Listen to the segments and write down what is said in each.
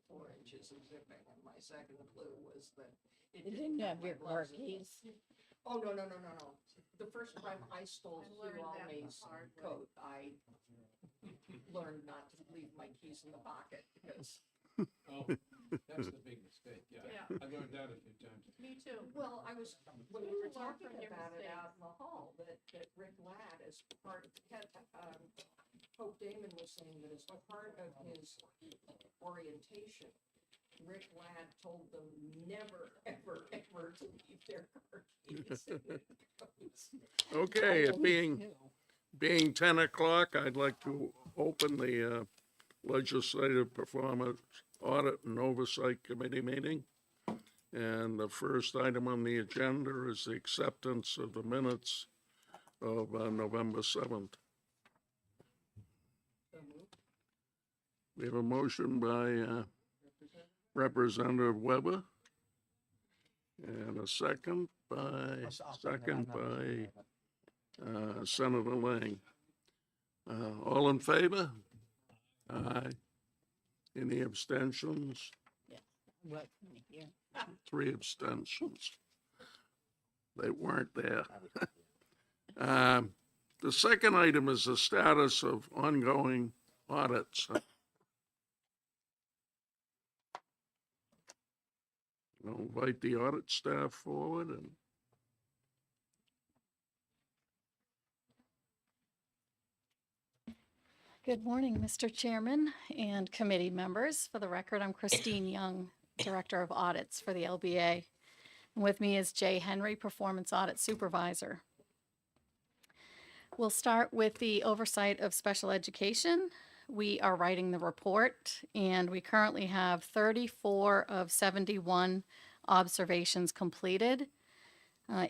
4 inches of zipping, and my second clue was that it You didn't have my your car gloves in. keys. Oh, no, no, no, no, no. The first time I stole I Sue learned that the Almay's hard way. coat, I learned not to leave my keys in the pocket because, Oh, that's the big mistake, yeah. Yeah. I learned that a few times. Me too. well, when we were You learn talking from your about it mistakes. out in the hall, that Rick Ladd, as part, Hope Damon was saying that as part of his orientation, Rick Ladd told them never, ever, ever to leave their car keys in their coats. Okay, it being 10 o'clock, I'd like to open the Legislative Performance Audit and Oversight Committee meeting. And the first item on the agenda is the acceptance of the minutes of November 7th. So moved. We have a motion by Representative Weber and a second by Senator Lang. All in favor? Aye. Any abstentions? What, yeah. 3 abstentions. They weren't there. The second item is the status of ongoing audits. I'll invite the audit staff forward and Good morning, Mr. Chairman and committee members. For the record, I'm Christine Young, Director of Audits for the LBA. And with me is Jay Henry, Performance Audit Supervisor. We'll start with the oversight of special education. We are writing the report, and we currently have 34 of 71 observations completed.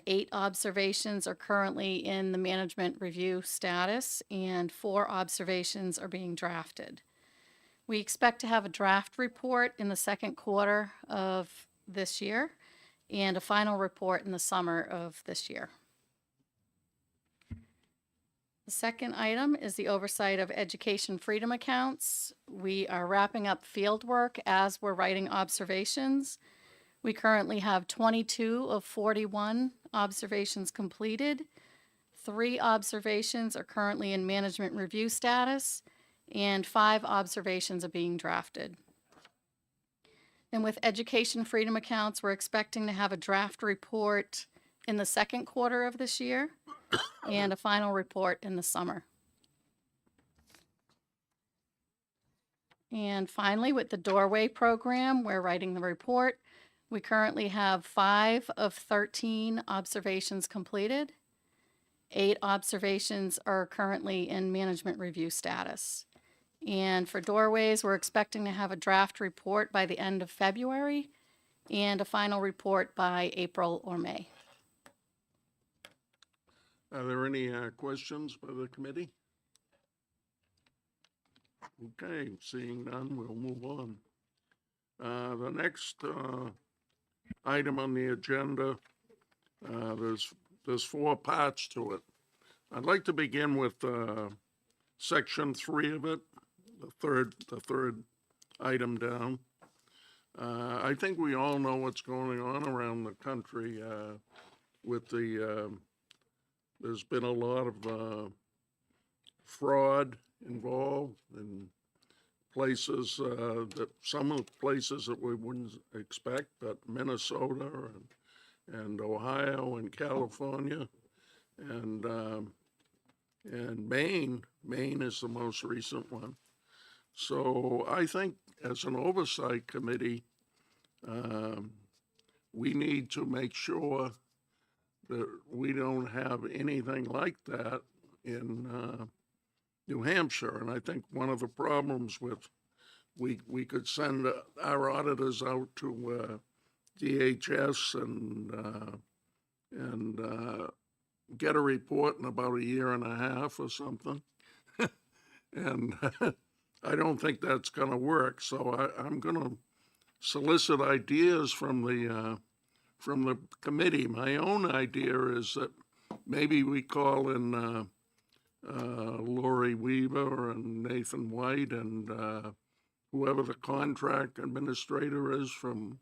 8 observations are currently in the management review status, and 4 observations are being drafted. We expect to have a draft report in the second quarter of this year and a final report in the summer of this year. The second item is the oversight of education freedom accounts. We are wrapping up field work as we're writing observations. We currently have 22 of 41 observations completed. 3 observations are currently in management review status, and 5 observations are being drafted. And with education freedom accounts, we're expecting to have a draft report in the second quarter of this year and a final report in the summer. And finally, with the doorway program, we're writing the report. We currently have 5 of 13 observations completed. 8 observations are currently in management review status. And for doorways, we're expecting to have a draft report by the end of February and a final report by April or May. are there any questions by the committee? Okay, seeing none, we'll move on. The next item on the agenda, there's 4 parts to it. I'd like to begin with section 3 of it, the third item down. I think we all know what's going on around the country with there's been a lot of fraud involved in places some of the places that we wouldn't expect, but Minnesota and Ohio and California and Maine. Maine is the most recent one. So I think as an oversight committee, we need to make sure that we don't have anything like that in New Hampshire. And I think one of the problems with, we could send our auditors out to DHS and get a report in about a year and a half or something. And I don't think that's going to work. So I'm going to solicit ideas from the committee. My own idea is that maybe we call in Lori Weaver and Nathan White and whoever the contract administrator is from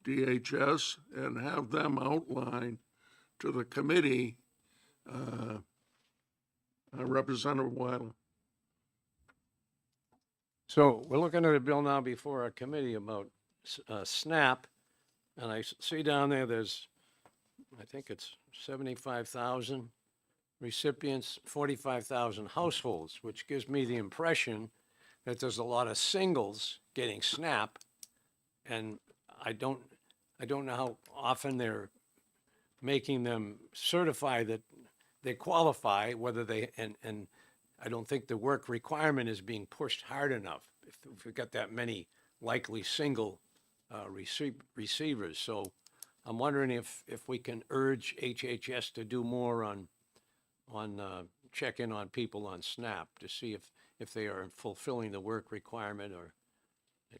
DHS and have them outline to the committee, Representative Weiler. So we're looking at a bill now before our committee about SNAP, and I see down there, I think it's 75,000 recipients, 45,000 households, which gives me the impression that there's a lot of singles getting SNAP, and I don't know how often they're making them certify that they qualify, whether they, and I don't think the work requirement is being pushed hard enough if we've got that many likely single receivers. So I'm wondering if we can urge HHS to do more on check in on people on SNAP to see if they are fulfilling the work requirement, or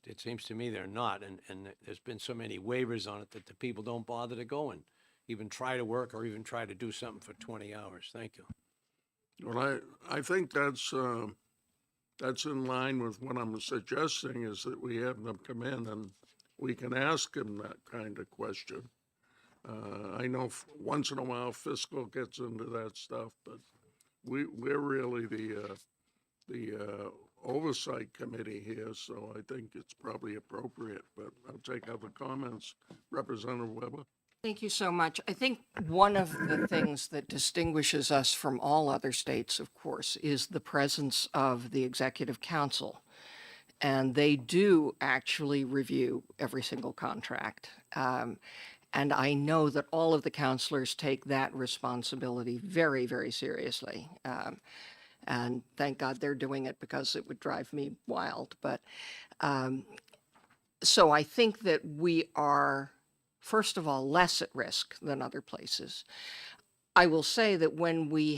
it seems to me they're not. And there's been so many waivers on it that the people don't bother to go and even try to work or even try to do something for 20 hours. Thank you. Well, I think that's in line with what I'm suggesting, is that we have them come in and we can ask them that kind of question. I know once in a while fiscal gets into that stuff, but we're really the oversight committee here, so I think it's probably appropriate, but I'll take other comments. Representative Weber? Thank you so much. I think one of the things that distinguishes us from all other states, of course, is the presence of the Executive Council. And they do actually review every single contract. And I know that all of the counselors take that responsibility very, very seriously. And thank God they're doing it, because it would drive me wild. But so I think that we are, first of all, less at risk than other places. I will say that when we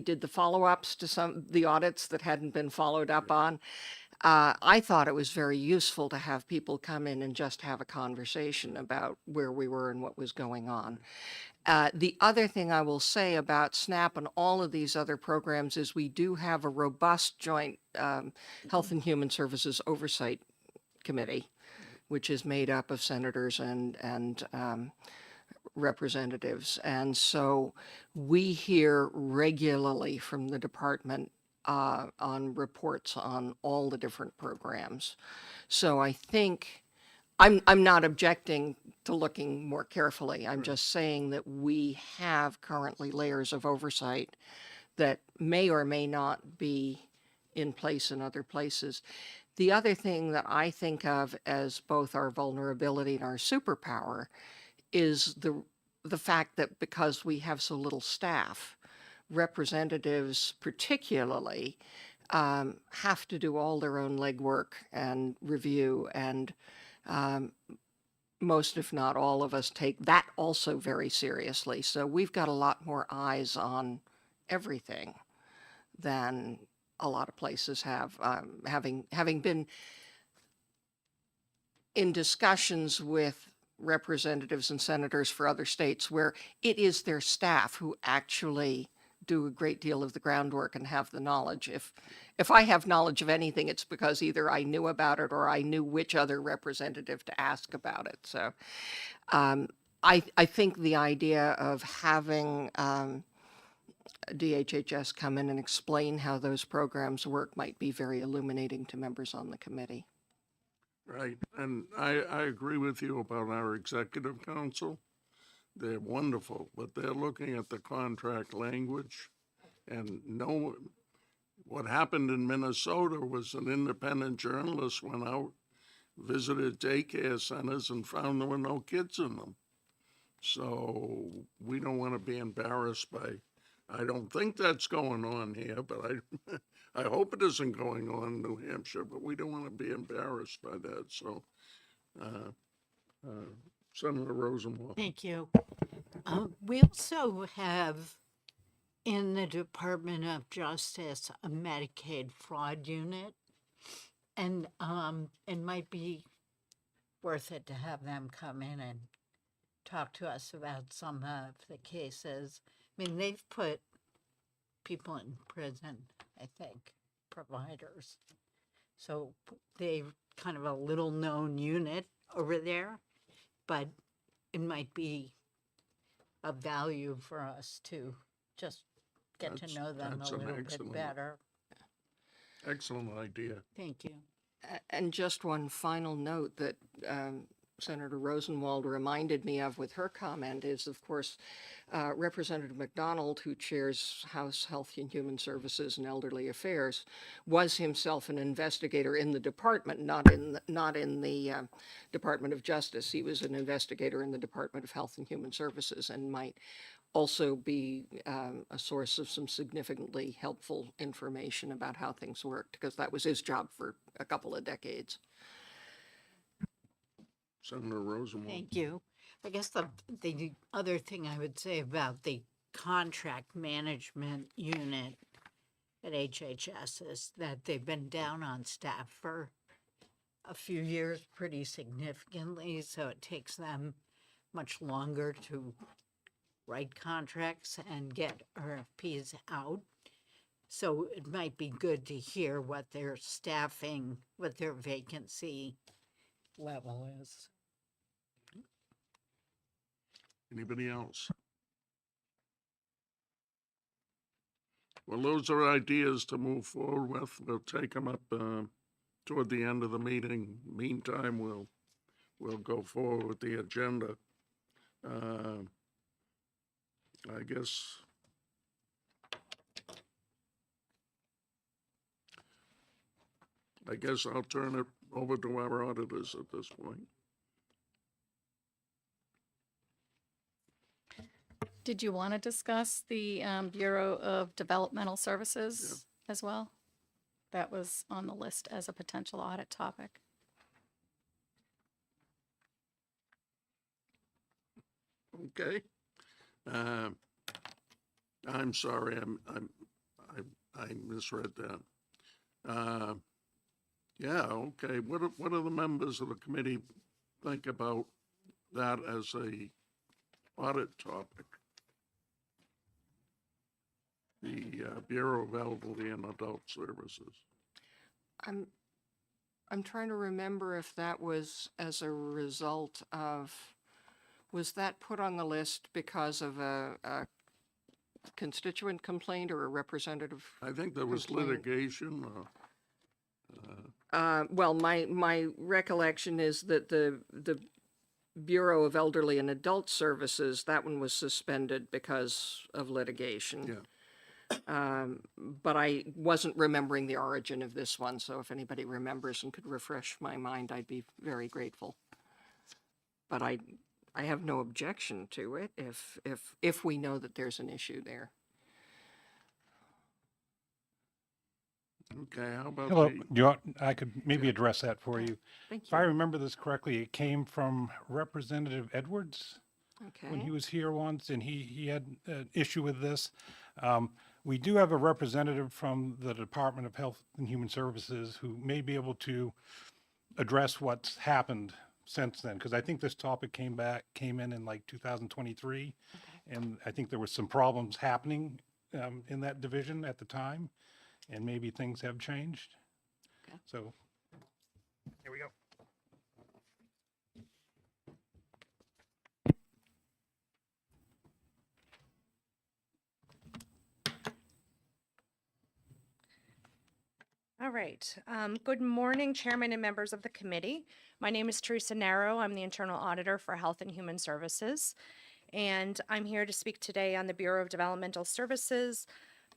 did the follow-ups to the audits that hadn't been followed up on, I thought it was very useful to have people come in and just have a conversation about where we were and what was going on. The other thing I will say about SNAP and all of these other programs is we do have a robust joint Health and Human Services Oversight Committee, which is made up of senators and representatives. And so we hear regularly from the department on reports on all the different programs. So I think I'm not objecting to looking more carefully. I'm just saying that we have currently layers of oversight that may or may not be in place in other places. The other thing that I think of as both our vulnerability and our superpower is the fact that because we have so little staff, representatives particularly have to do all their own legwork and review, and most, if not all of us, take that also very seriously. So we've got a lot more eyes on everything than a lot of places have. Having been in discussions with representatives and senators for other states where it is their staff who actually do a great deal of the groundwork and have the knowledge. If I have knowledge of anything, it's because either I knew about it or I knew which other representative to ask about it. So I think the idea of having DHHS come in and explain how those programs work might be very illuminating to members on the committee. Right, and I agree with you about our executive council. They're wonderful, but they're looking at the contract language, and what happened in Minnesota was an independent journalist went out, visited daycare centers, and found there were no kids in them. So we don't want to be embarrassed by, I don't think that's going on here, but I hope it isn't going on in New Hampshire, but we don't want to be embarrassed by that. So Senator Rosenwald. Thank you. We also have in the Department of Justice a Medicaid fraud unit, and it might be worth it to have them come in and talk to us about some of the cases. I mean, they've put people in prison, I think, providers. So they're kind of a little known unit over there, but it might be of value for us to just get to That's- know them a that's an little bit excellent- better. Excellent idea. Thank you. And just one final note that Senator Rosenwald reminded me of with her comment is, of course, Representative McDonald, who chairs House Health and Human Services and Elderly Affairs, was himself an investigator in the department, not in the Department of Justice. He was an investigator in the Department of Health and Human Services and might also be a source of some significantly helpful information about how things worked, because that was his job for a couple of decades. Senator Rosenwald. Thank you. I guess the other thing I would say about the contract management unit at HHS is that they've been down on staff for a few years pretty significantly, so it takes them much longer to write contracts and get RFPs out. So it might be good to hear what their staffing, what their vacancy level is. Anybody else? Well, those are ideas to move forward with. We'll take them up toward the end of the meeting. Meantime, we'll go forward with the agenda. I guess I'll turn it over to our auditors at this point. Did you want to discuss the Bureau of Developmental Services as well? That was on the list as a potential audit topic. Okay. I'm sorry, I misread that. Yeah, okay. What do the members of the committee think about that as a audit topic? The Bureau of Elderly and Adult Services. I'm trying to remember if that was as a result of, was that put on the list because of a constituent complaint or a representative? I think there was Complaint. litigation. Well, my recollection is that the Bureau of Elderly and Adult Services, that one was suspended because of litigation. Yeah. But I wasn't remembering the origin of this one, so if anybody remembers and could refresh my mind, I'd be very grateful. But I have no objection to it if we know that there's an issue there. Okay, how about Hello, the, I could maybe address that for you. Thank If I you. remember this correctly, it came from Representative Edwards when he Okay, was here once, and he had an issue with this. We do have a representative from the Department of Health and Human Services who may be able to address what's happened since then, because I think this topic came in like 2023, and I think there was some problems happening in that division at the time, and maybe things have changed. Okay. So, here we go. All right. Good morning, Chairman and members of the committee. My name is Teresa Narrow. I'm the Internal Auditor for Health and Human Services. And I'm here to speak today on the Bureau of Developmental Services.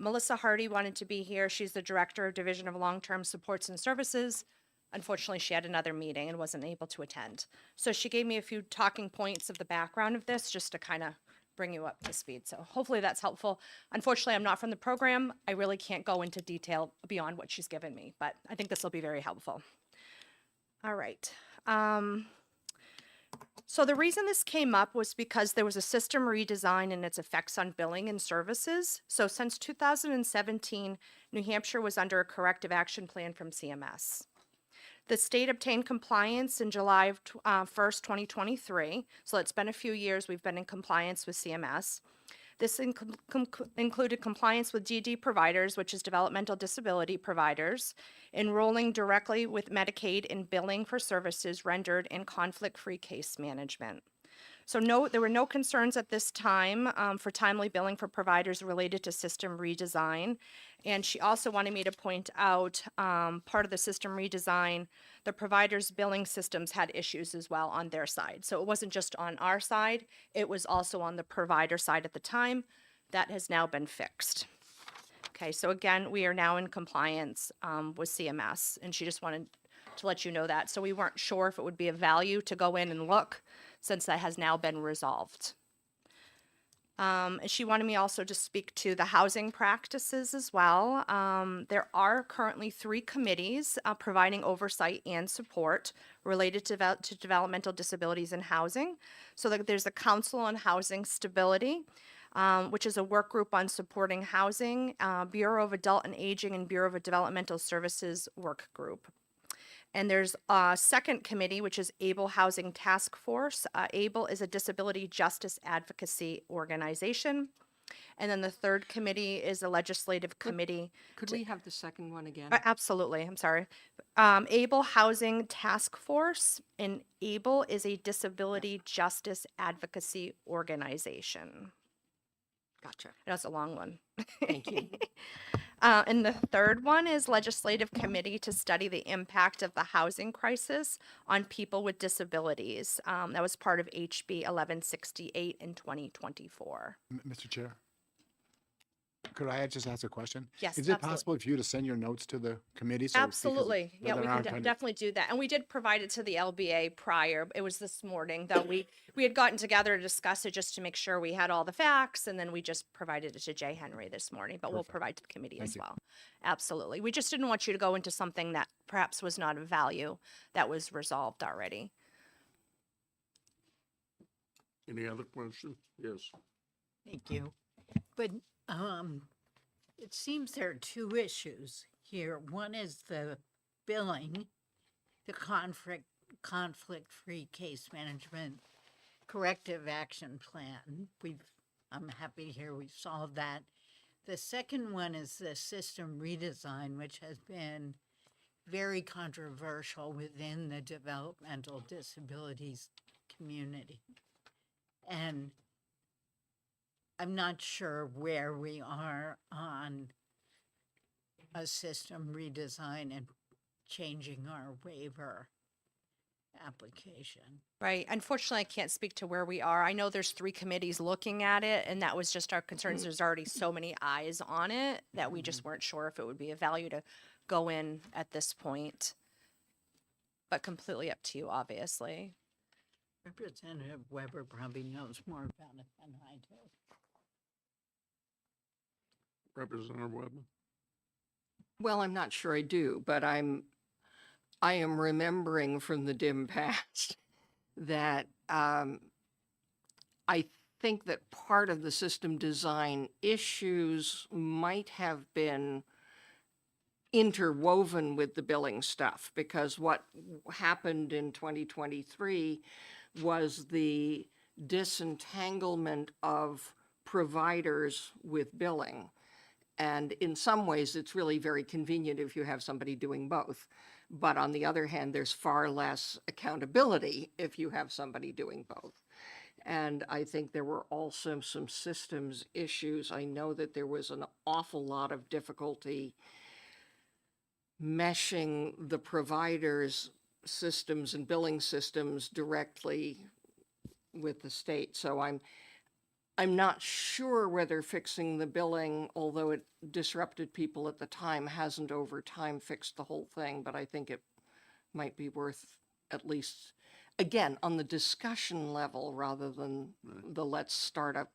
Melissa Hardy wanted to be here. She's the Director of Division of Long-Term Supports and Services. Unfortunately, she had another meeting and wasn't able to attend. So she gave me a few talking points of the background of this just to kind of bring you up to speed. So hopefully that's helpful. Unfortunately, I'm not from the program. I really can't go into detail beyond what she's given me, but I think this will be very helpful. All right. So the reason this came up was because there was a system redesign and its effects on billing and services. So since 2017, New Hampshire was under a corrective action plan from CMS. The state obtained compliance in July of 1st, 2023. So it's been a few years we've been in compliance with CMS. This included compliance with DD providers, which is developmental disability providers, enrolling directly with Medicaid in billing for services rendered in conflict-free case management. So no, there were no concerns at this time for timely billing for providers related to system redesign. And she also wanted me to point out part of the system redesign, the providers' billing systems had issues as well on their side. So it wasn't just on our side, it was also on the provider side at the time. That has now been fixed. Okay, so again, we are now in compliance with CMS, and she just wanted to let you know that. So we weren't sure if it would be of value to go in and look, since that has now been resolved. And she wanted me also to speak to the housing practices as well. There are currently 3 committees providing oversight and support related to developmental disabilities in housing. So there's a Council on Housing Stability, which is a work group on supporting housing, Bureau of Adult and Aging, and Bureau of Developmental Services work group. And there's a second committee, which is ABLE Housing Task Force. ABLE is a disability justice advocacy organization. And then the third committee is a legislative committee. Could we have the second one again? Absolutely, I'm sorry. ABLE Housing Task Force, and ABLE is a disability justice advocacy organization. Gotcha. That's a long one. Thank you. And the third one is Legislative Committee to study the impact of the housing crisis on people with disabilities. That was part of HB 1168 in 2024. Mr. Chair, could I just ask a question? Yes, Is it absolutely. possible for you to send your notes to the committee? So, because Absolutely. Yeah, whether we or can not kind of- definitely do that. And we did provide it to the LBA prior. It was this morning that we had gotten together to discuss it just to make sure we had all the facts. And then we just provided it to Jay Henry this morning, but we'll Perfect. provide to the committee Thank as you. well. Absolutely. We just didn't want you to go into something that perhaps was not of value that was resolved already. Any other questions? Yes. Thank you. But it seems there are 2 issues here. One is the billing, the conflict-free case management corrective action plan. I'm happy to hear we've solved that. The second one is the system redesign, which has been very controversial within the developmental disabilities community. And I'm not sure where we are on a system redesign and changing our waiver application. Right. Unfortunately, I can't speak to where we are. I know there's 3 committees looking at it, and that was just our concerns. There's already so many eyes on it that we just weren't sure if it would be of value to go in at this point. But completely up to you, obviously. Representative Weber probably knows more about it than I do. Representative Webber? Well, I'm not sure I do, but I am remembering from the dim past that I think that part of the system design issues might have been interwoven with the billing stuff, because what happened in 2023 was the disentanglement of providers with billing. And in some ways, it's really very convenient if you have somebody doing both. But on the other hand, there's far less accountability if you have somebody doing both. And I think there were also some systems issues. I know that there was an awful lot of difficulty meshing the providers' systems and billing systems directly with the state. So I'm not sure whether fixing the billing, although it disrupted people at the time, hasn't over time fixed the whole thing, but I think it might be worth at least, again, on the discussion level rather than the let's start up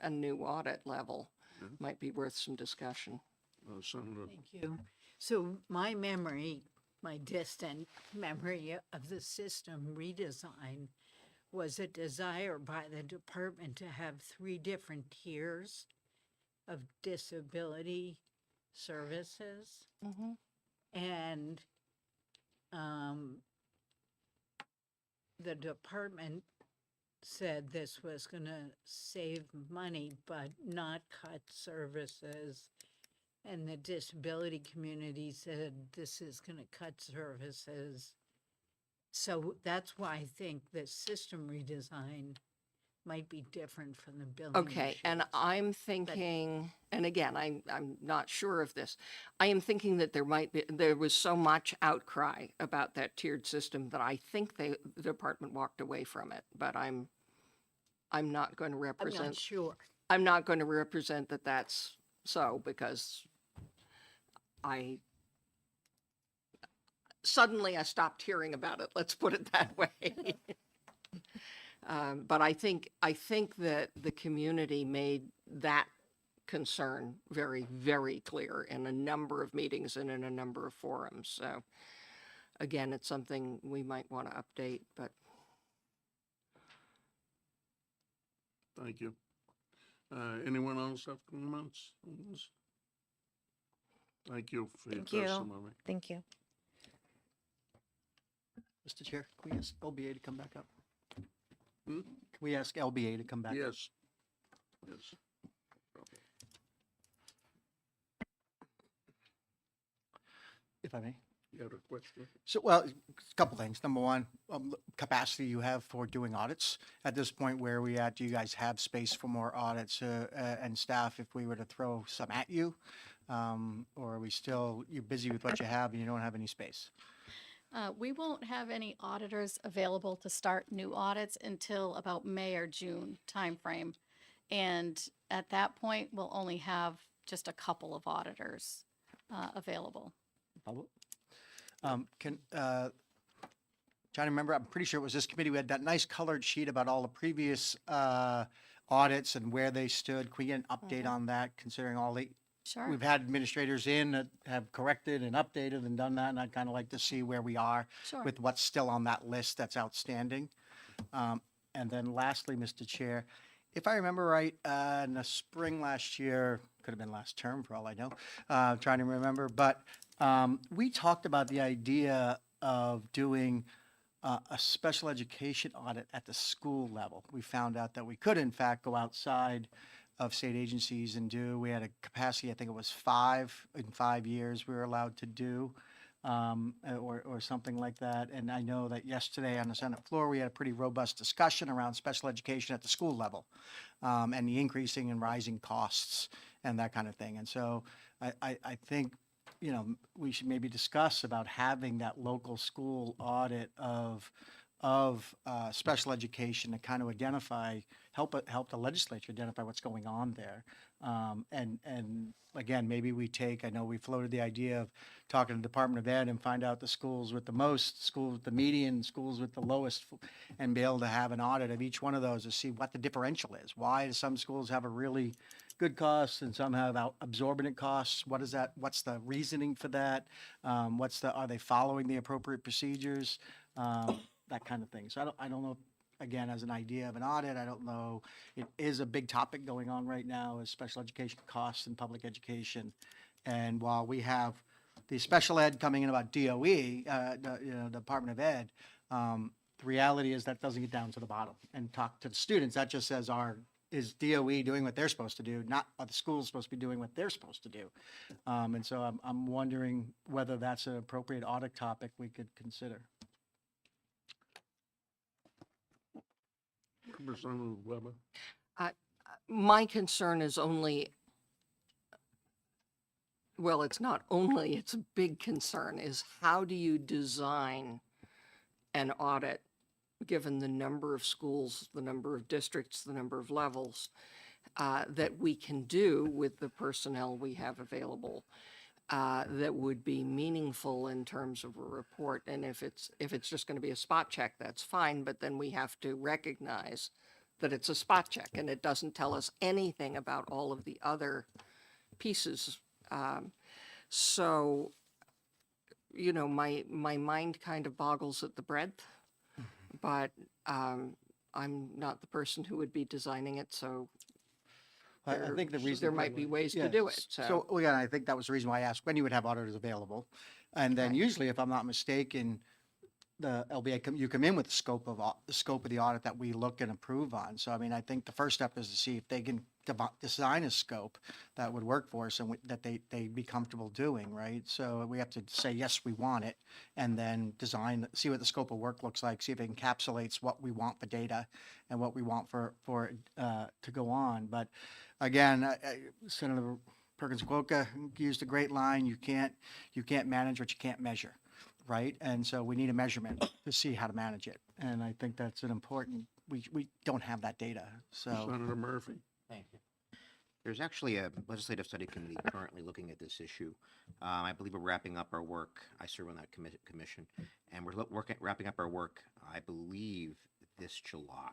a new audit level, might be worth some discussion. Senator, Thank you. So my memory, my distant memory of the system redesign was a desire by the department to have 3 different tiers of disability services. And the department said this was gonna save money but not cut services. And the disability community said this is gonna cut services. So that's why I think the system redesign might be different from the billing Okay, and issues. I'm thinking, and again, I'm not sure of this. I am thinking that there was so much outcry about that tiered system that I think the department walked away from it, but I'm not going to I'm not represent, sure. I'm not going to represent that that's so, because suddenly I stopped hearing about it, let's put it that way. But I think that the community made that concern very, very clear in a number of meetings and in a number of forums. So again, it's something we might want to update, but Thank you. Anyone else have comments on this? Thank you for your Thank you. testimony. Thank you. Mr. Chair, can we ask LBA to come back up? Hmm? Can we ask LBA to come back up? Yes. Yes. If I may. You had a question? So, well, a couple things. Number one, capacity you have for doing audits. At this point, where are we at? Do you guys have space for more audits and staff if we were to throw some at you? Or are we still, you're busy with what you have and you don't have any space? We won't have any auditors available to start new audits until about May or June timeframe. And at that point, we'll only have just a couple of auditors available. Trying to remember, I'm pretty sure it was this committee, we had that nice colored sheet about all the previous audits and where they stood. Can we get an update on that, considering all the, Sure. we've had administrators in that have corrected and updated and done that, and I'd kind of like to see where we are Sure. with what's still on that list that's outstanding. And then lastly, Mr. Chair, if I remember right, in the spring last year, could have been last term for all I know, trying to remember, but we talked about the idea of doing a special education audit at the school level. We found out that we could in fact go outside of state agencies and we had a capacity, I think it was 5 in 5 years we were allowed to do, or something like that. And I know that yesterday on the Senate floor, we had a pretty robust discussion around special education at the school level, and the increasing and rising costs and that kind of thing. And so I think, you know, we should maybe discuss about having that local school audit of special education to kind of help the legislature identify what's going on there. And again, maybe I know we floated the idea of talking to the Department of Ed and find out the schools with the most, schools with the median, schools with the lowest, and be able to have an audit of each one of those to see what the differential is. Why do some schools have a really good costs and some have exorbitant costs? What is that? What's the reasoning for that? Are they following the appropriate procedures? That kind of thing. So I don't know, again, as an idea of an audit, I don't know. It is a big topic going on right now, is special education costs in public education. And while we have the special ed coming in about DOE, Department of Ed, the reality is that doesn't get down to the bottom and talk to the students. That just says is DOE doing what they're supposed to do, not are the schools supposed to be doing what they're supposed to do. And so I'm wondering whether that's an appropriate audit topic we could consider. Representative Weber. my concern is it's not only, it's a big concern, is how do you design an audit given the number of schools, the number of districts, the number of levels that we can do with the personnel we have available that would be meaningful in terms of a report. And if it's just going to be a spot check, that's fine, but then we have to recognize that it's a spot check and it doesn't tell us anything about all of the other pieces. So, you know, my mind kind of boggles at the breadth, but I'm not the person who would be designing it, so I think the reason there might be ways to do it. So, well, yeah, I think that was the reason why I asked when you would have auditors available. And then usually, if I'm not mistaken, the LBA, you come in with the scope of the audit that we look and approve on. So I mean, I think the first step is to see if they can design a scope that would work for us and that they'd be comfortable doing, right? So we have to say, yes, we want it, and then see what the scope of work looks like, see if it encapsulates what we want for data and what we want for to go on. But again, Senator Perkins Quokka used a great line, you can't manage what you can't measure, right? And so we need a measurement to see how to manage it. And I think that's an important, we don't have that data, so. Senator Murphy. Thank you. There's actually a legislative study committee currently looking at this issue. I believe we're wrapping up our work. I serve on that commission, and we're wrapping up our work, I believe, this July.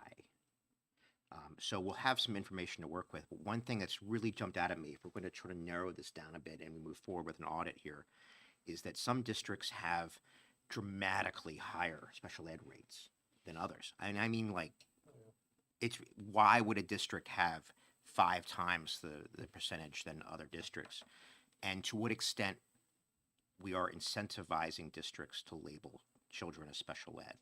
So we'll have some information to work with. But one thing that's really jumped out at me, if we're going to try to narrow this down a bit and we move forward with an audit here, is that some districts have dramatically higher special ed rates than others. And I mean, like, why would a district have 5 times the percentage than other districts? And to what extent we are incentivizing districts to label children as special ed?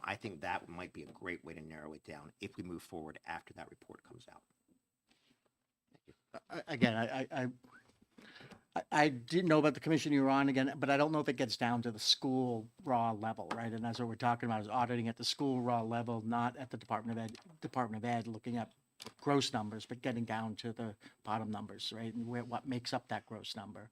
I think that might be a great way to narrow it down if we move forward after that report comes out. Again, I didn't know about the commission you were on again, but I don't know if it gets down to the school raw level, right? And that's what we're talking about, is auditing at the school raw level, not at the Department of Ed, looking at gross numbers, but getting down to the bottom numbers, right? And what makes up that gross number.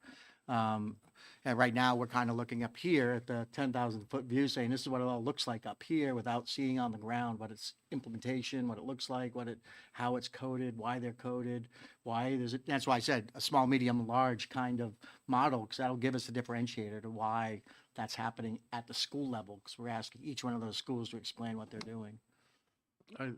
And right now, we're kind of looking up here at the 10,000-foot view, saying this is what it all looks like up here, without seeing on the ground what its implementation, what it looks like, how it's coded, why they're coded, that's why I said a small, medium, large kind of model, because that'll give us a differentiator to why that's happening at the school level, because we're asking each one of those schools to explain what they're doing. I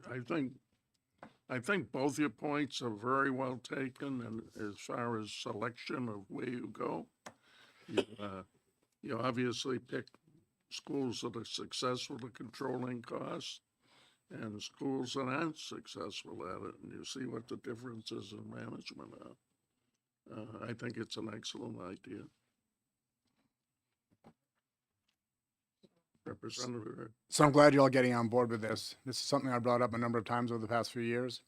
think both your points are very well taken, and as far as selection of where you go, you obviously pick schools that are successful at controlling costs and schools that aren't successful at it, and you see what the differences in management are. I think it's an excellent idea. Representative. So I'm glad you're all getting on board with this. This is something I brought up a number of times over the past few years.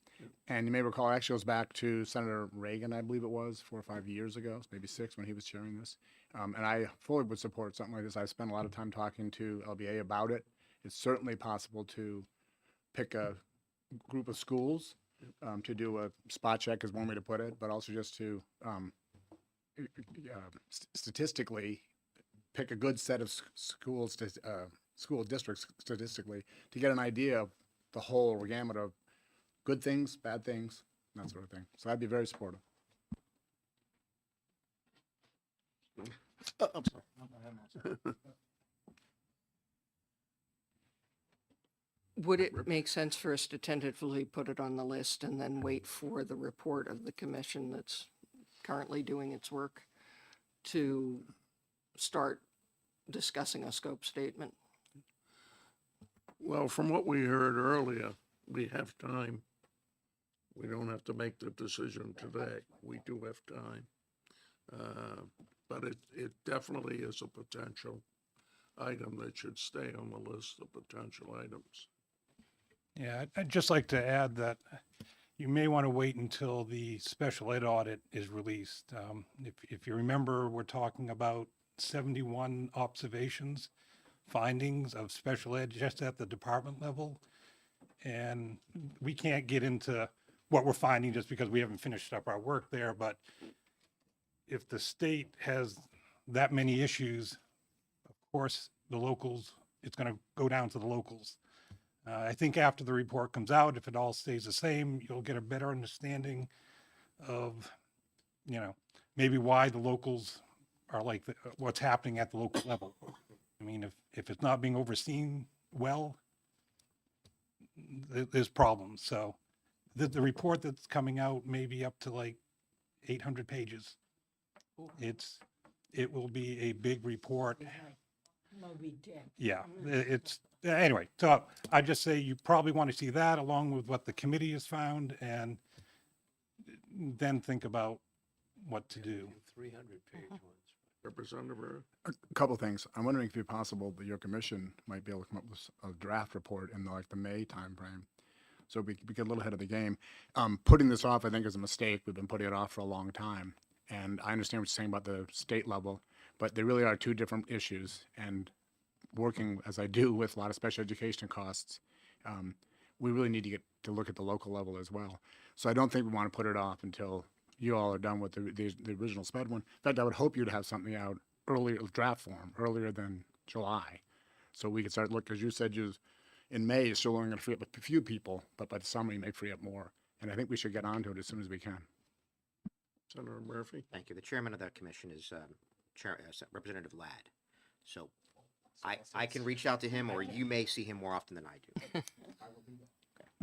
And you may recall, it actually goes back to Senator Reagan, I believe it was, 4 or 5 years ago, maybe 6, when he was chairing this. And I fully would support something like this. I spent a lot of time talking to LBA about it. It's certainly possible to pick a group of schools to do a spot check, is one way to put it, but also just to statistically pick a good set of schools, school districts statistically, to get an idea of the whole gamut of good things, bad things, and that sort of thing. So I'd be very supportive. I'm sorry. Would it make sense for us to tentatively put it on the list and then wait for the report of the commission that's currently doing its work to start discussing a scope statement? Well, from what we heard earlier, we have time. We don't have to make the decision today. We do have time. But it definitely is a potential item that should stay on the list of potential items. Yeah, I'd just like to add that you may want to wait until the special ed audit is released. If you remember, we're talking about 71 observations, findings of special ed just at the department level. And we can't get into what we're finding just because we haven't finished up our work there. But if the state has that many issues, of course, the locals, it's going to go down to the locals. I think after the report comes out, if it all stays the same, you'll get a better understanding of, maybe why the locals are like what's happening at the local level. I mean, if it's not being overseen well, there's problems. So the report that's coming out may be up to like 800 pages. It will be a big report. Moby Dick. Yeah, anyway, so I just say you probably want to see that along with what the committee has found, and then think about what to do. 300-page ones. Representative Earl? A couple things. I'm wondering if it'd be possible that your commission might be able to come up with a draft report in like the May timeframe. So we get a little ahead of the game. Putting this off, I think, is a mistake. We've been putting it off for a long time. And I understand what you're saying about the state level, but there really are two different issues. And working as I do with a lot of special education costs, we really need to get to look at the local level as well. So I don't think we want to put it off until you all are done with the original SPED one. In fact, I would hope you'd have something out earlier, draft form, earlier than July. So we could start look, as you said, in May, you're still only going to free up a few people, but by the summer you may free up more. And I think we should get onto it as soon as we can. Senator Murphy? Thank you. The chairman of that commission is Representative Ladd. So I can reach out to him, or you may see him more often than I do.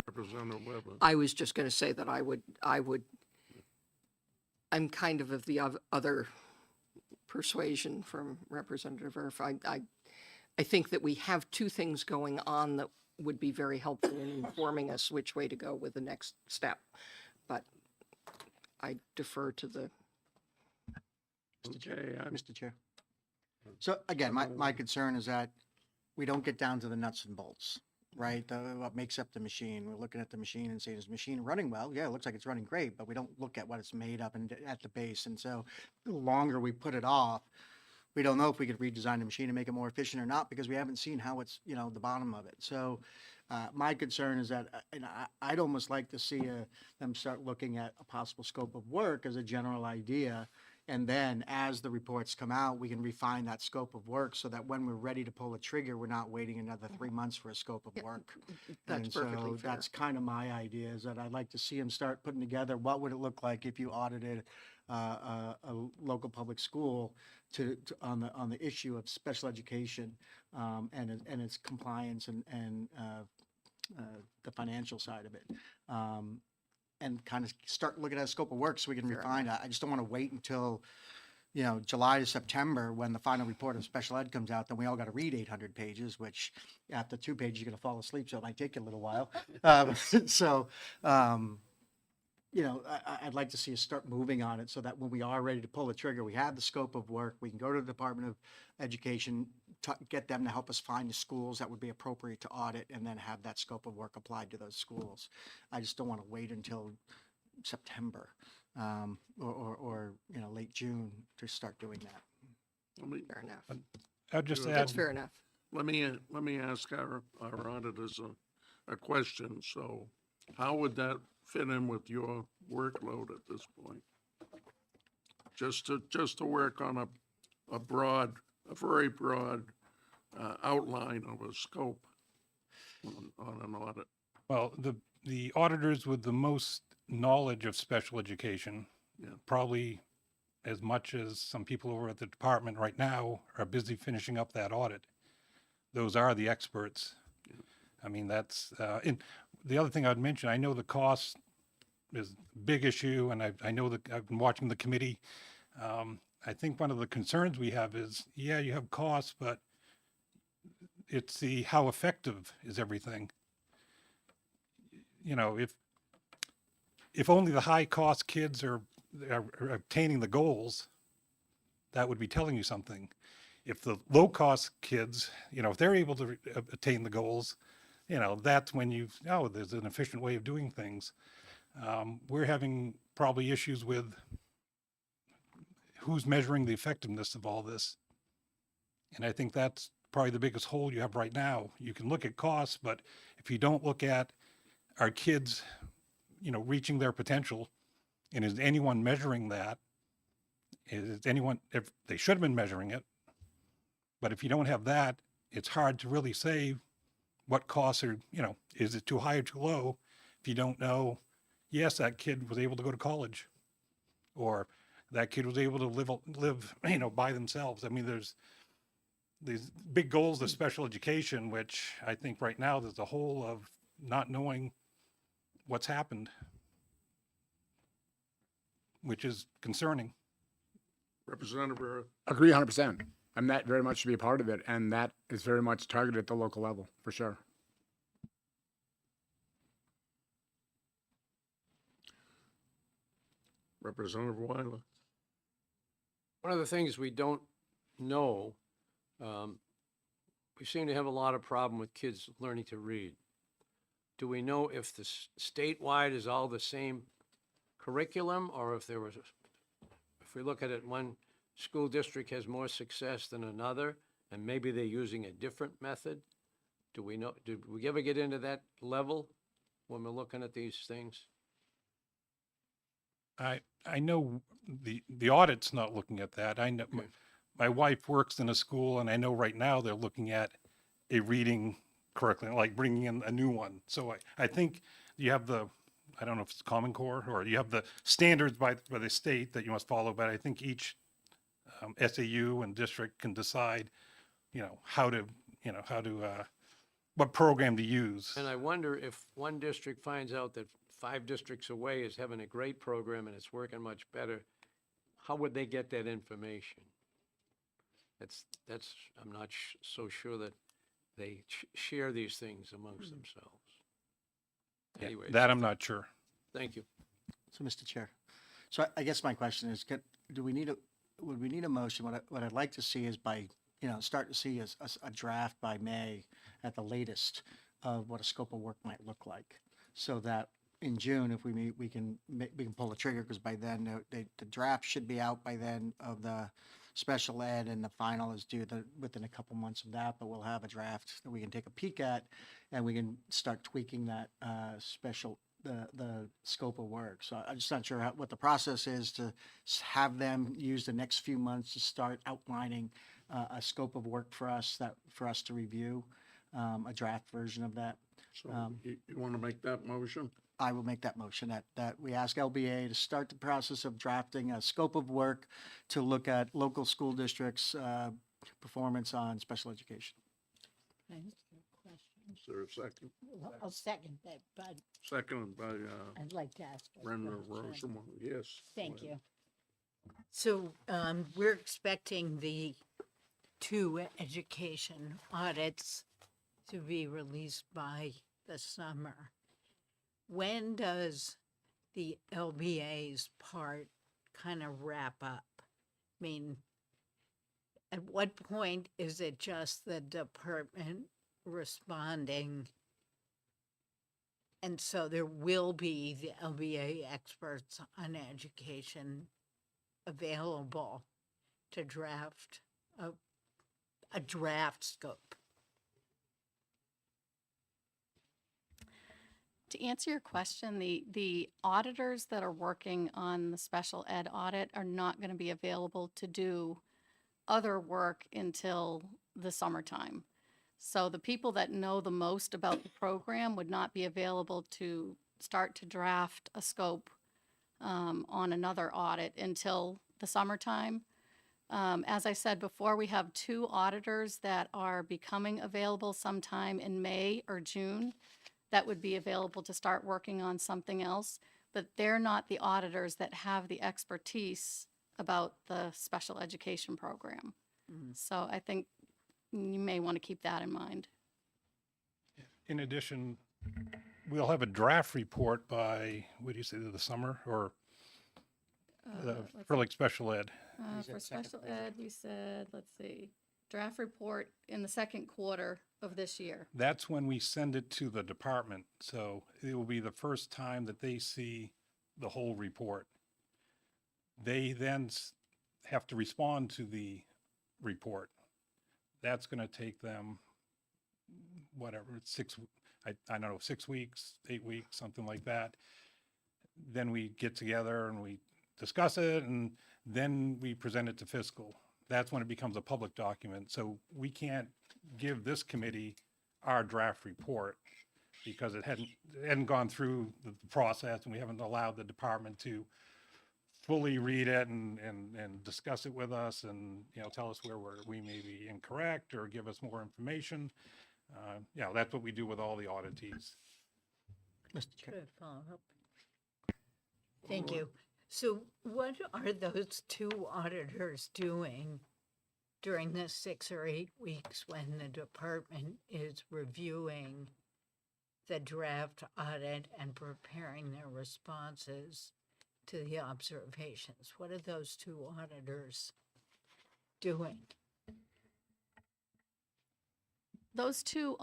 Representative Weber? I was just going to say that I'm kind of the other persuasion from Representative Erf. I think that we have two things going on that would be very helpful in informing us which way to go with the next step. But I defer to the. Okay, Mr. Chair. So again, my concern is that we don't get down to the nuts and bolts, right? What makes up the machine. We're looking at the machine and saying, is the machine running well? Yeah, it looks like it's running great, but we don't look at what it's made up and at the base. And so the longer we put it off, we don't know if we could redesign the machine and make it more efficient or not, because we haven't seen how it's, the bottom of it. So my concern is that, I'd almost like to see them start looking at a possible scope of work as a general idea. And then as the reports come out, we can refine that scope of work so that when we're ready to pull a trigger, we're not waiting another 3 months for a scope of work. That's And perfectly so fair. that's kind of my idea, is that I'd like to see them start putting together, what would it look like if you audited a local public school on the issue of special education and its compliance and the financial side of it. And kind of start looking at a scope of work so we can refine it. I just don't want to wait until, July to September when the final report of special ed comes out. Then we all got to read 800 pages, which after 2 pages, you're going to fall asleep. So it might take you a little while. I'd like to see us start moving on it so that when we are ready to pull the trigger, we have the scope of work. We can go to the Department of Education, get them to help us find the schools that would be appropriate to audit, and then have that scope of work applied to those schools. I just don't want to wait until September or late June to start doing that. Fair enough. I'd just add, That's fair enough. Let me ask our auditors a question. So how would that fit in with your workload at this point? Just to work on a very broad outline of a scope on an audit. well, the auditors with the most knowledge of special education, Yeah. probably as much as some people over at the department right now are busy finishing up that audit. Those are the experts. I mean, that's, and the other thing I'd mention, I know the cost is a big issue, and I know that I've been watching the committee. I think one of the concerns we have is, yeah, you have costs, but it's how effective is everything? If only the high cost kids are obtaining the goals, that would be telling you something. If the low cost kids, if they're able to attain the goals, that's when there's an efficient way of doing things. We're having probably issues with who's measuring the effectiveness of all this. And I think that's probably the biggest hole you have right now. You can look at costs, but if you don't look at our kids, reaching their potential, and is anyone measuring that? If they should have been measuring it, but if you don't have that, it's hard to really say what costs are, is it too high or too low if you don't know, yes, that kid was able to go to college, or that kid was able to live, by themselves. I mean, there's these big goals of special education, which I think right now there's a whole of not knowing what's happened, which is concerning. Representative Earl? Agree 100%. And that very much should be a part of it. And that is very much targeted at the local level, for sure. Representative Weiler? One of the things we don't know, we seem to have a lot of problem with kids learning to read. Do we know if the statewide is all the same curriculum, or if there was, if we look at it, one school district has more success than another, and maybe they're using a different method? Do we know, did we ever get into that level when we're looking at these things? I know the audit's not looking at that. I know my wife works in a school, and I know right now they're looking at a reading curriculum, like bringing in a new one. So I think you have the, I don't know if it's Common Core, or you have the standards by the state that you must follow, but I think each SAU and district can decide, how to, what program to use. And I wonder if one district finds out that 5 districts away is having a great program and it's working much better, how would they get that information? I'm not so sure that they share these things amongst themselves. Yeah, Anyway, that I'm not sure. thank you. So, Mr. Chair, so I guess my question is, would we need a motion? What I'd like to see is start to see a draft by May at the latest of what a scope of work might look like, so that in June, if we meet, we can pull the trigger, because by then, the draft should be out by then of the special ed, and the final is due within a couple months of that, but we'll have a draft that we can take a peek at, and we can start tweaking that the scope of work. So I'm just not sure what the process is to have them use the next few months to start outlining a scope of work for us to review, a draft version of that. So you want to make that motion? I will make that motion that we ask LBA to start the process of drafting a scope of work to look at local school districts' performance on special education. Is there a second? I'll second that, but Seconded by I'd like to ask. a Brenda question. Rosemont. Yes. Thank go ahead. you. So we're expecting the 2 education audits to be released by the summer. When does the LBA's part kind of wrap up? I mean, at what point is it just the department responding? And so there will be the LBA experts on education available to draft a draft scope. To answer your question, the auditors that are working on the special ed audit are not going to be available to do other work until the summertime. So the people that know the most about the program would not be available to start to draft a scope on another audit until the summertime. As I said before, we have 2 auditors that are becoming available sometime in May or June that would be available to start working on something else, but they're not the auditors that have the expertise about the special education program. So I think you may want to keep that in mind. In addition, we'll have a draft report by, what do you say, the summer, or for like special ed? For special ed, we said, let's see, draft report in the 2nd quarter of this year. That's when we send it to the department. So it will be the first time that they see the whole report. They then have to respond to the report. That's going to take them, whatever, 6 weeks, 8 weeks, something like that. Then we get together and we discuss it, and then we present it to fiscal. That's when it becomes a public document. So we can't give this committee our draft report because it hadn't gone through the process, and we haven't allowed the department to fully read it and discuss it with us, and tell us where we may be incorrect or give us more information. That's what we do with all the auditees. Mr. Chair. Good follow-up. Thank you. So what are those 2 auditors doing during the 6 or 8 weeks when the department is reviewing the draft audit and preparing their responses to the observations? What are those 2 auditors doing? Those two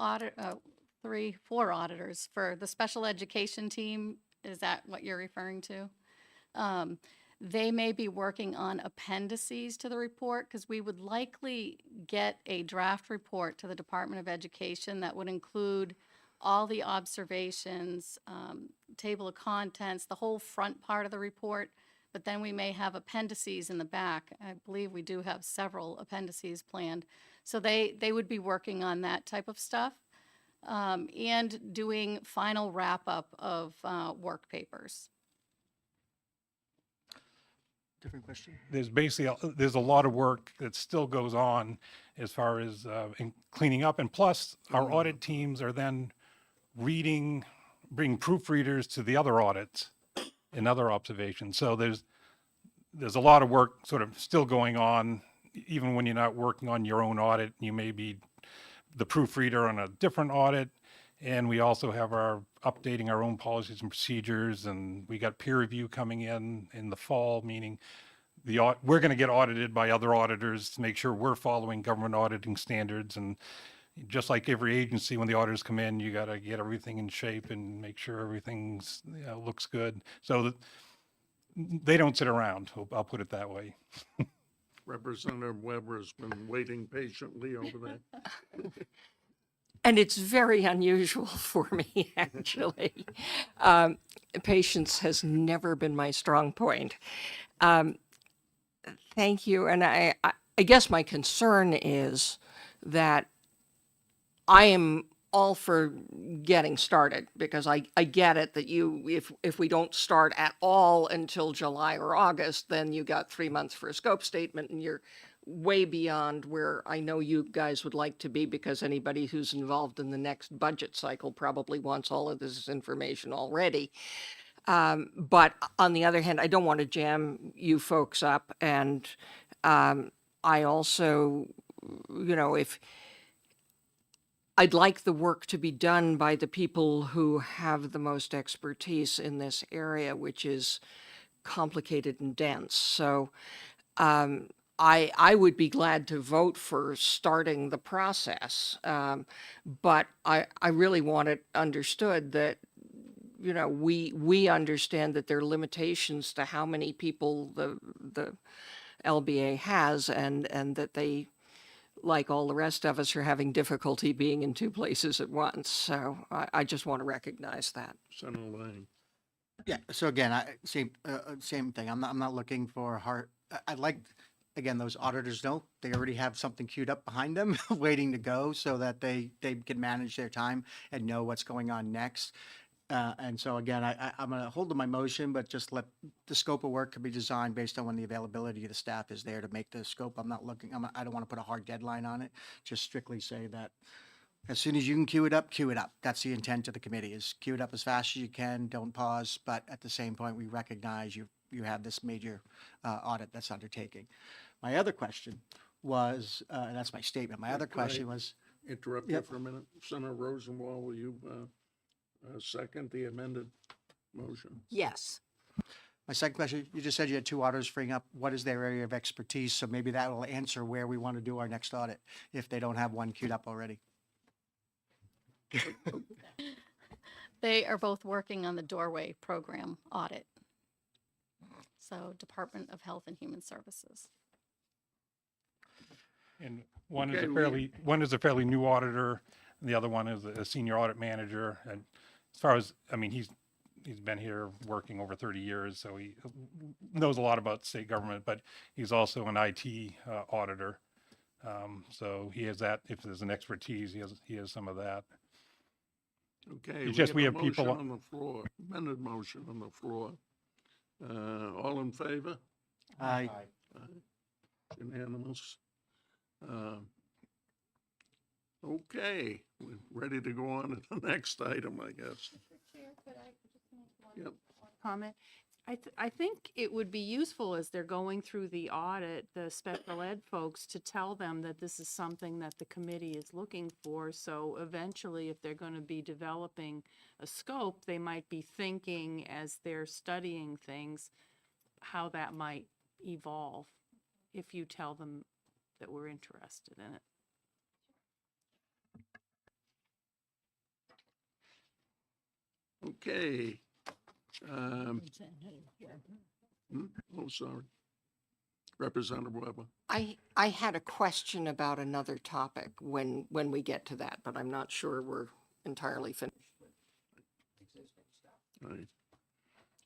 four auditors for the special education team, is that what you're referring to? They may be working on appendices to the report because we would likely get a draft report to the Department of Education that would include all the observations, table of contents, the whole front part of the report, but then we may have appendices in the back. I believe we do have several appendices planned. So they would be working on that type of stuff, and doing final wrap-up of work papers. Different question? There's basically, there's a lot of work that still goes on as far as in cleaning up. And plus, our audit teams are then bring proofreaders to the other audits and other observations. So there's a lot of work sort of still going on, even when you're not working on your own audit. You may be the proofreader on a different audit. And we also have updating our own policies and procedures, and we got peer review coming in the fall, meaning we're going to get audited by other auditors to make sure we're following government auditing standards. And just like every agency, when the auditors come in, you got to get everything in shape and make sure everything's, looks good. So that they don't sit around, I'll put it that way. Representative Weber's been waiting patiently over there. And it's very unusual for me, actually. Patience has never been my strong point. Thank you. And I guess my concern is that I am all for getting started, because I get it that if we don't start at all until July or August, then you got 3 months for a scope statement, and you're way beyond where I know you guys would like to be, because anybody who's involved in the next budget cycle probably wants all of this information already. But on the other hand, I don't want to jam you folks up. And I also, if I'd like the work to be done by the people who have the most expertise in this area, which is complicated and dense. So I would be glad to vote for starting the process, but I really want it understood that, we understand that there are limitations to how many people the LBA has, and that they, like all the rest of us, are having difficulty being in two places at once. So I just want to recognize that. Senator Lang. Yeah, so again, same thing. I'm not looking for I'd like, again, those auditors they already have something queued up behind them, waiting to go, so that they can manage their time and know what's going on next. And so again, I'm going to hold to my motion, but just let the scope of work could be designed based on when the availability of the staff is there to make the scope. I don't want to put a hard deadline on it. Just strictly say that as soon as you can queue it up, queue it up. That's the intent of the committee, is queue it up as fast as you can, don't pause. But at the same point, we recognize you have this major audit that's undertaking. My other question was, and that's my statement, my other question was, Interrupt you for a minute. Senator Rosenwald, will you second the amended motion? Yes. my second question, you just said you had two auditors freeing up. What is their area of expertise? So maybe that will answer where we want to do our next audit, if they don't have one queued up already. They are both working on the doorway program audit. So Department of Health and Human Services. And one is Okay, one is a fairly new auditor, and the other one is a senior audit manager. And as far as, I mean, he's been here working over 30 years, so he knows a lot about state government, but he's also an IT auditor. So he has that, if there's an expertise, he has some of that. Okay. It's just we a have people motion on the floor, amended motion on the floor. All in favor? Aye. Unanimous. Okay, we're ready to go on to the next item, I guess. Chair, could I just make Yep. one comment? I think it would be useful as they're going through the audit, the special ed folks, to tell them that this is something that the committee is looking for. So eventually, if they're going to be developing a scope, they might be thinking as they're studying things, how that might evolve if you tell them that we're interested in it. Okay. Oh, sorry. Representative Weber. I had a question about another topic when we get to that, but I'm not sure we're entirely finished. Right.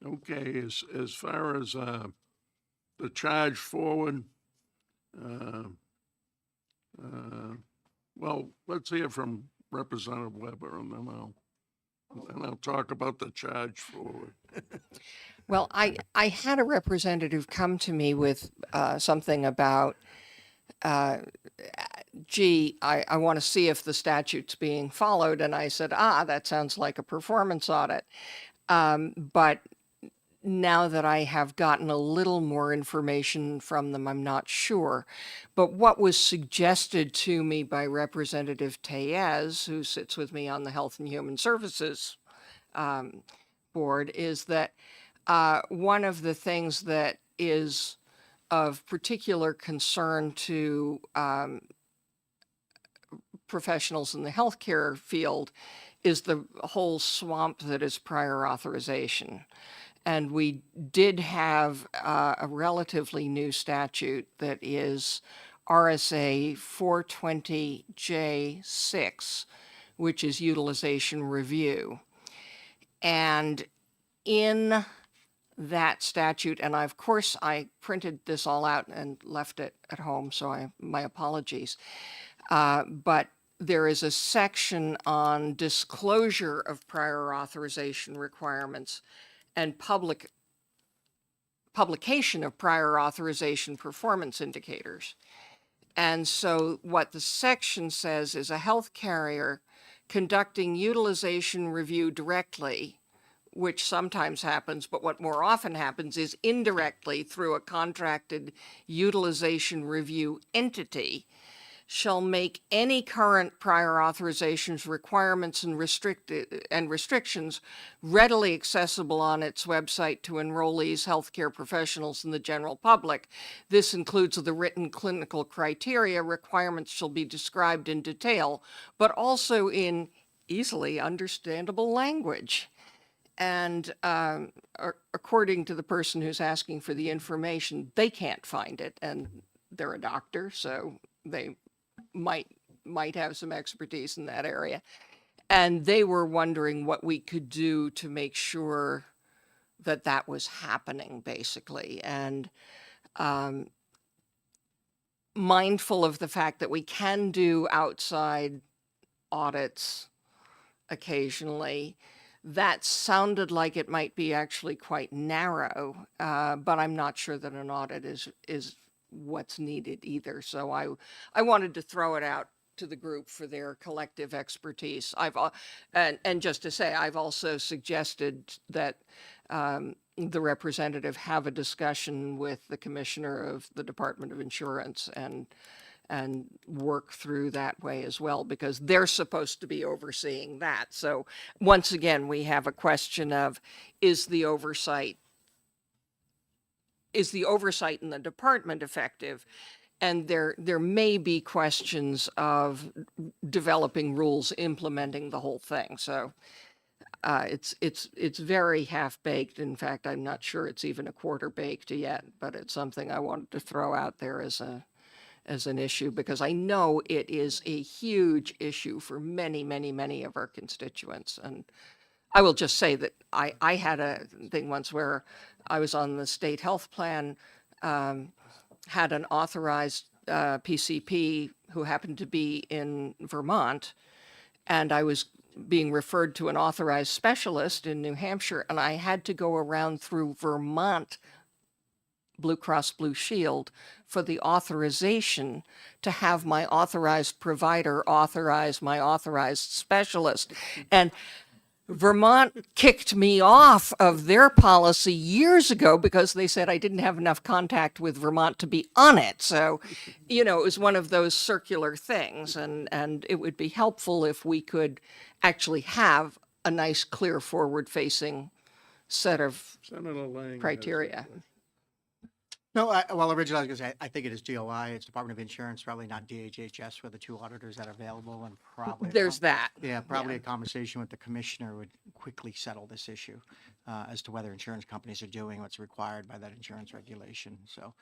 Okay, as far as the charge forward, well, let's hear from Representative Weber, and then I'll talk about the charge forward. Well, I had a representative come to me with something about, gee, I want to see if the statute's being followed. And I said, that sounds like a performance audit. But now that I have gotten a little more information from them, I'm not sure. But what was suggested to me by Representative Tellez, who sits with me on the Health and Human Services board, is that one of the things that is of particular concern to professionals in the healthcare field is the whole swamp that is prior authorization. And we did have a relatively new statute that is RSA 420J6, which is utilization review. And in that statute, and of course I printed this all out and left it at home, so my apologies. But there is a section on disclosure of prior authorization requirements and publication of prior authorization performance indicators. And so what the section says is a health carrier conducting utilization review directly, which sometimes happens, but what more often happens is indirectly through a contracted utilization review entity, shall make any current prior authorizations, requirements, and restrictions readily accessible on its website to enrollees, healthcare professionals, and the general public. This includes the written clinical criteria. Requirements shall be described in detail, but also in easily understandable language. And according to the person who's asking for the information, they can't find it, and they're a doctor, so they might have some expertise in that area. And they were wondering what we could do to make sure that that was happening, basically. And mindful of the fact that we can do outside audits occasionally, that sounded like it might be actually quite narrow, but I'm not sure that an audit is what's needed either. So I wanted to throw it out to the group for their collective expertise. And just to say, I've also suggested that the representative have a discussion with the commissioner of the Department of Insurance and work through that way as well, because they're supposed to be overseeing that. So once again, we have a question of, is the oversight in the department effective? And there may be questions of developing rules implementing the whole thing. So it's very half-baked. In fact, I'm not sure it's even a quarter baked yet, but it's something I wanted to throw out there as an issue, because I know it is a huge issue for many, many, many of our constituents. And I will just say that I had a thing once where I was on the state health plan, had an authorized PCP who happened to be in Vermont, and I was being referred to an authorized specialist in New Hampshire, and I had to go around through Vermont Blue Cross Blue Shield for the authorization to have my authorized provider authorize my authorized specialist. And Vermont kicked me off of their policy years ago because they said I didn't have enough contact with Vermont to be on it. So, it was one of those circular things, and it would be helpful if we could actually have a nice, clear, forward-facing set of Senator Lang has criteria. No, well, originally I was gonna say, I think it is DOI, it's Department of Insurance, probably not DHHS, were the two auditors that are available, and probably. There's that. Yeah, probably a conversation with the commissioner would quickly settle this issue, as to whether insurance companies are doing what's required by that insurance regulation, so.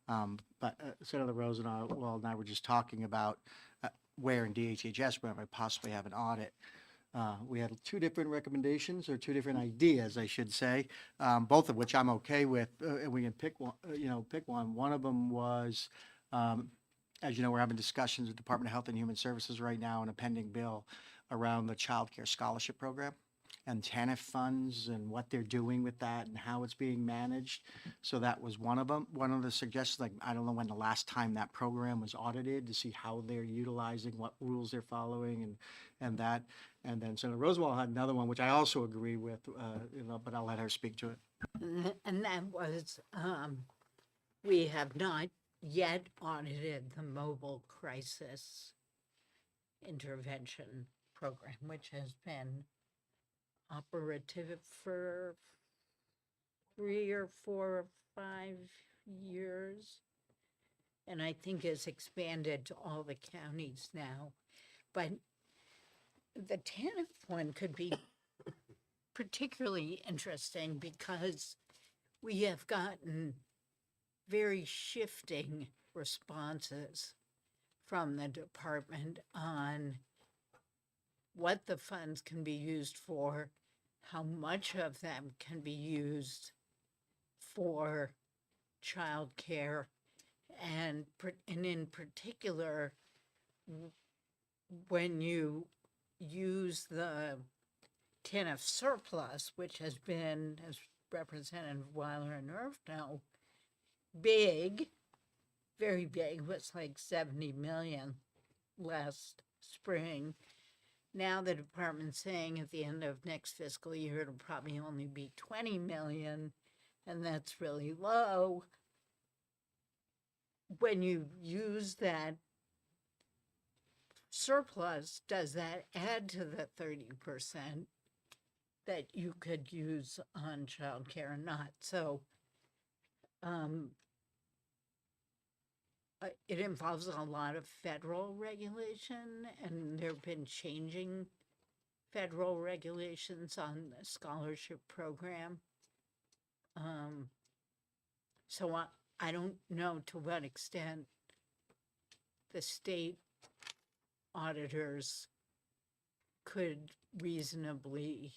But Senator Rosenwald and I were just talking about, where in DHHS, where we possibly have an audit. We had two different recommendations, or two different ideas, I should say, both of which I'm okay with, and we can pick one, pick one. One of them was, as you know, we're having discussions with Department of Health and Human Services right now on a pending bill around the Child Care Scholarship Program and TANF funds and what they're doing with that and how it's being managed. So that was one of them. One of the suggestions, like, I don't know when the last time that program was audited, to see how they're utilizing, what rules they're following, and that. And then Senator Roosevelt had another one, which I also agree with, but I'll let her speak to it. And that was, we have not yet audited the mobile crisis intervention program, which has been operative for 3 or 4 or 5 years. And I think has expanded to all the counties now. But the TANF one could be particularly interesting because we have gotten very shifting responses from the department on what the funds can be used for, how much of them can be used for childcare, and in particular, when you use the TANF surplus, which has been, as Representative Weiler and Irv know, big, very big, was like 70 million last spring. Now the department's saying at the end of next fiscal year, it'll probably only be 20 million, and that's really low. When you use that surplus, does that add to the 30% that you could use on childcare or not? So it involves a lot of federal regulation, and there have been changing federal regulations on the scholarship program. So I don't know to what extent the state auditors could reasonably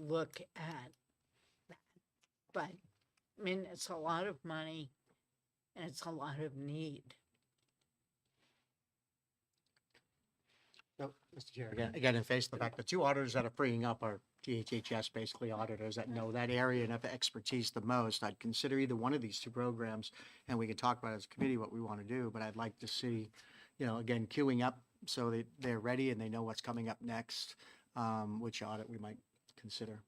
look at that. But, I mean, it's a lot of money and it's a lot of need. So, Mr. Chair, again, in face of the fact the two auditors that are freeing up are DHHS, basically auditors that know that area and have the expertise the most. I'd consider either one of these two programs, and we can talk about as a committee what we want to do, but I'd like to see, again, queuing up so that they're ready and they know what's coming up next, which audit we might consider.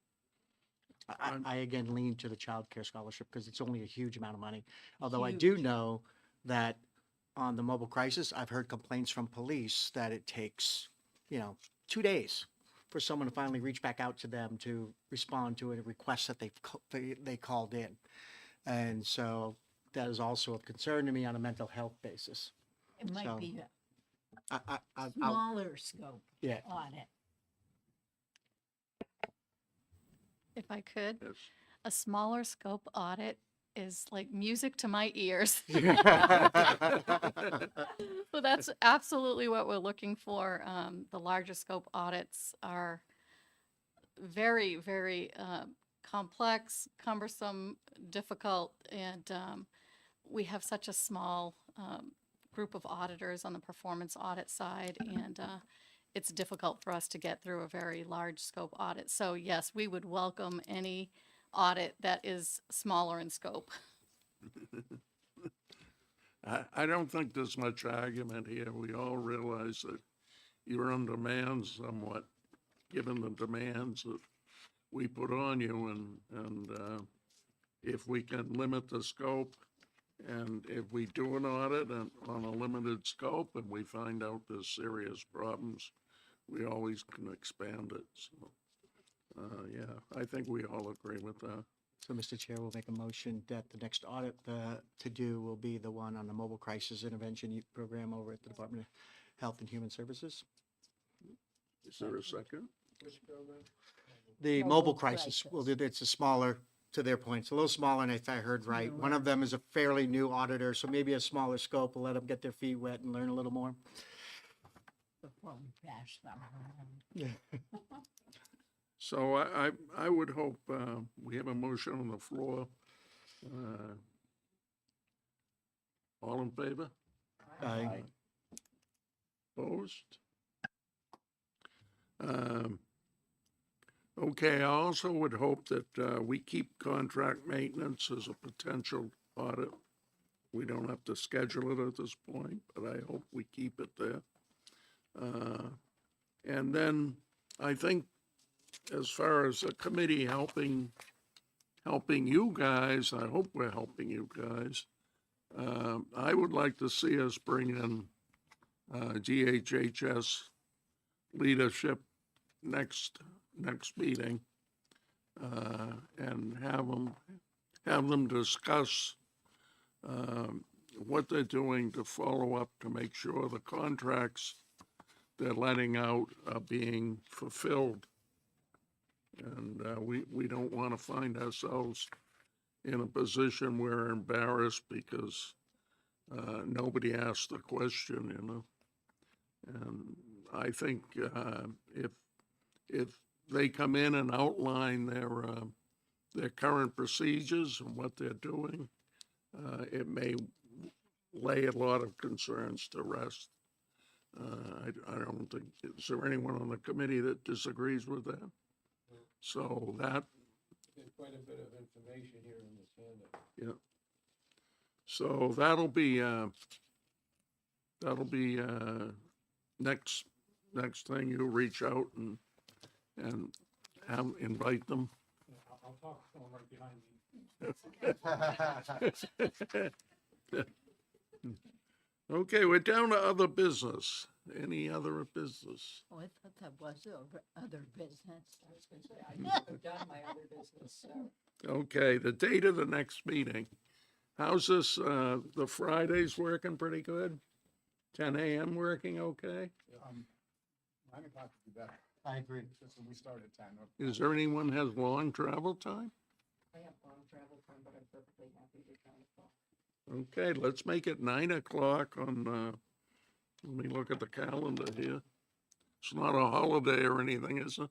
I again lean to the child care scholarship because it's only a huge amount of money. Although I do know that on the mobile crisis, I've heard complaints from police that it takes, 2 days for someone to finally reach back out to them to respond to a request that they called in. And so that is also of concern to me on a mental health basis. It might So, be a I'll- smaller scope Yeah. audit. If I could, Yes. a smaller scope audit is like music to my ears. So that's absolutely what we're looking for. The larger scope audits are very, very complex, cumbersome, difficult, and we have such a small group of auditors on the performance audit side, and it's difficult for us to get through a very large scope audit. So yes, we would welcome any audit that is smaller in scope. I don't think there's much argument here. We all realize that you're on demand somewhat, given the demands that we put on you, and if we can limit the scope, and if we do an audit on a limited scope and we find out there's serious problems, we always can expand it. So, yeah, I think we all agree with that. So, Mr. Chair, we'll make a motion that the next audit to do will be the one on the mobile crisis intervention program over at the Department of Health and Human Services. Is there a second? Which program? The Mobile mobile crisis, crisis. well, it's a smaller, to their point, it's a little smaller, and if I heard right, one of them is a fairly new auditor, so maybe a smaller scope will let them get their feet wet and learn a little more. Before we bash them around. So I would hope, we have a motion on the floor. All in favor? Aye. Opposed? Okay, I also would hope that we keep contract maintenance as a potential audit. We don't have to schedule it at this point, but I hope we keep it there. And then I think as far as a committee helping you guys, I hope we're helping you guys. I would like to see us bring in GHHS leadership next meeting, and have them discuss what they're doing to follow up to make sure the contracts they're letting out are being fulfilled. And we don't want to find ourselves in a position where we're embarrassed because nobody asked the question, you know. And I think if they come in and outline their current procedures and what they're doing, it may lay a lot of concerns to rest. I don't think, is there anyone on the committee that disagrees with that? So that, There's quite a bit of information here in this handout. yeah. So that'll be next thing, you'll reach out and invite them. I'll talk to someone right behind me. Okay, we're down to other business. Any other business? Oh, I thought that was other business. I was gonna say, I have done my other business, so. Okay, the date of the next meeting. How's this, the Fridays working pretty good? 10 a.m. working okay? 9 o'clock would be better. I agree. Just when we start at 10. Is there anyone has long travel time? I have long travel time, but I'm perfectly happy to come. Okay, let's make it 9 o'clock on, let me look at the calendar here. It's not a holiday or anything, is it?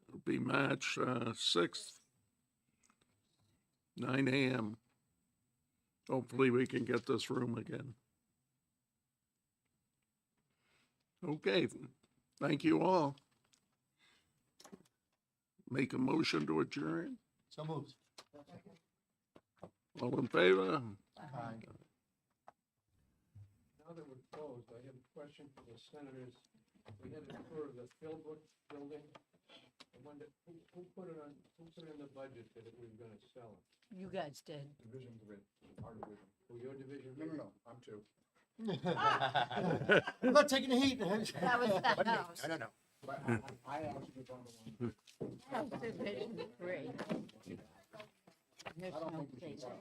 It'll be March 6th, 9 a.m. Hopefully we can get this room again. Okay, thank you all. Make a motion to adjourn. So moved. All in favor? Aye. Now that we're closed, I have a question for the senators. We had a tour of the Philbrook building. I wonder, who put it in the budget that we were gonna sell it? You guys did. Division's with our division. Oh, your division? No, I'm two. I'm not taking the heat. That was the house. No. But I actually was on the one. House Division 3. There's I don't no think we should place. sell it.